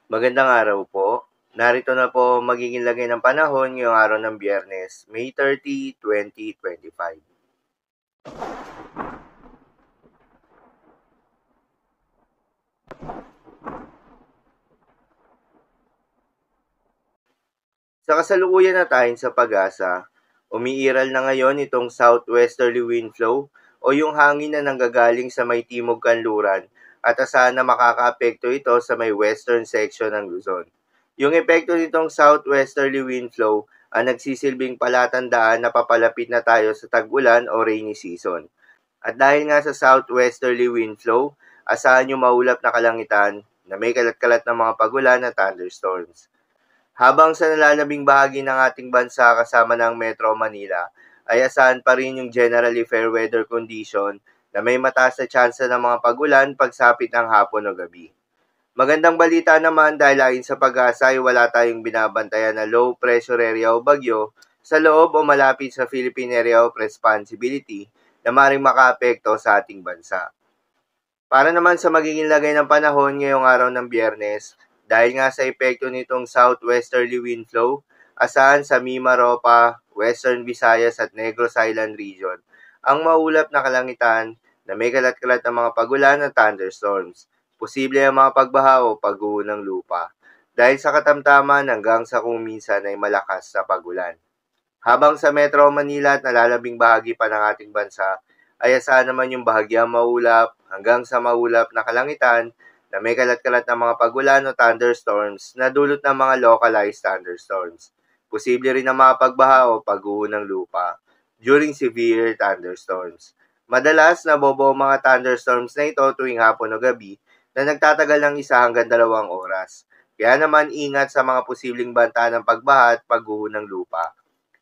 Magandang araw po. Narito na po magiging lagay ng panahon ngayong araw ng Biyernes, May 30, 2025. Sa kasalukuyan na tayo sa pag-asa, umiiral na ngayon itong southwesterly wind flow o yung hangin na nanggagaling sa may timog kanluran at asahan na makakaapekto ito sa may western section ng Luzon. Yung epekto nitong southwesterly wind flow ang nagsisilbing palatandaan na papalapit na tayo sa tag-ulan o rainy season. At dahil nga sa southwesterly wind flow, asahan yung maulap na kalangitan na may kalat-kalat na mga pagulan at thunderstorms. Habang sa nalalabing bahagi ng ating bansa kasama ng Metro Manila, ay asahan pa rin yung generally fair weather condition na may mataas na tsansa ng mga pagulan pagsapit ng hapon o gabi. Magandang balita naman dahil ayon sa pag-asa ay wala tayong binabantayan na low pressure area o bagyo sa loob o malapit sa Philippine Area of Responsibility na maaaring makaapekto sa ating bansa. Para naman sa magiging lagay ng panahon ngayong araw ng Biyernes, dahil nga sa epekto nitong southwesterly wind flow, asahan sa Mimaropa, Western Visayas at Negros Island region, ang maulap na kalangitan na may kalat-kalat na mga pagulan at thunderstorms. Posible ang mga pagbaha o pagguho ng lupa, dahil sa katamtaman hanggang sa kung minsan ay malakas na pagulan. Habang sa Metro Manila at nalalabing bahagi pa ng ating bansa, ay asahan naman yung bahagyang maulap hanggang sa maulap na kalangitan na may kalat-kalat na mga pagulan o thunderstorms na dulot ng mga localized thunderstorms. Posible rin na mga pagbaha o pagguho ng lupa during severe thunderstorms. Madalas nabobo mga thunderstorms na ito tuwing hapon o gabi na nagtatagal ng 1 hanggang 2 oras. Kaya naman ingat sa mga posibleng banta ng pagbaha at pagguho ng lupa,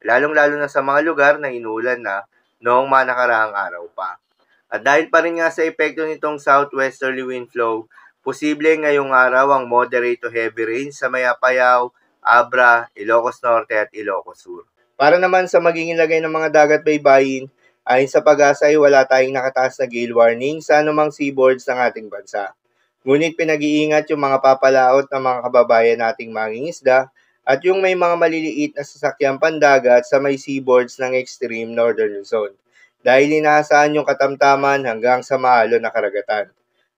lalong-lalo na sa mga lugar na inulan na noong mga nakaraang araw pa. At dahil pa rin nga sa epekto nitong southwesterly wind flow, posible ngayong araw ang moderate to heavy rain sa may Apayao, Abra, Ilocos Norte at Ilocos Sur. Para naman sa magiging lagay ng mga dagat baybayin, ayon sa pag-asa ay wala tayong nakataas na gale warning sa anumang seaboards ng ating bansa. Ngunit pinag-iingat yung mga papalaot ng mga kababayan nating mangingisda at yung may mga maliliit na sasakyang pandagat sa may seaboards ng extreme northern Luzon, dahil inaasahan yung katamtaman hanggang sa maalon na karagatan.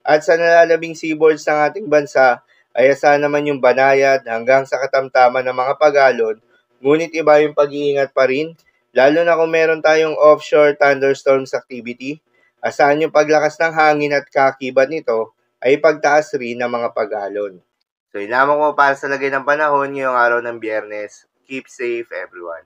At sa nalalabing seaboards ng ating bansa, ay asahan naman yung banayad hanggang sa katamtaman ng mga pagalon, ngunit iba yung pag-iingat pa rin, lalo na kung meron tayong offshore thunderstorms activity, asahan yung paglakas ng hangin at kakibat nito ay pagtaas rin ng mga pagalon. So, yun lamang po para sa lagay ng panahon ngayong araw ng Biyernes. Keep safe, everyone.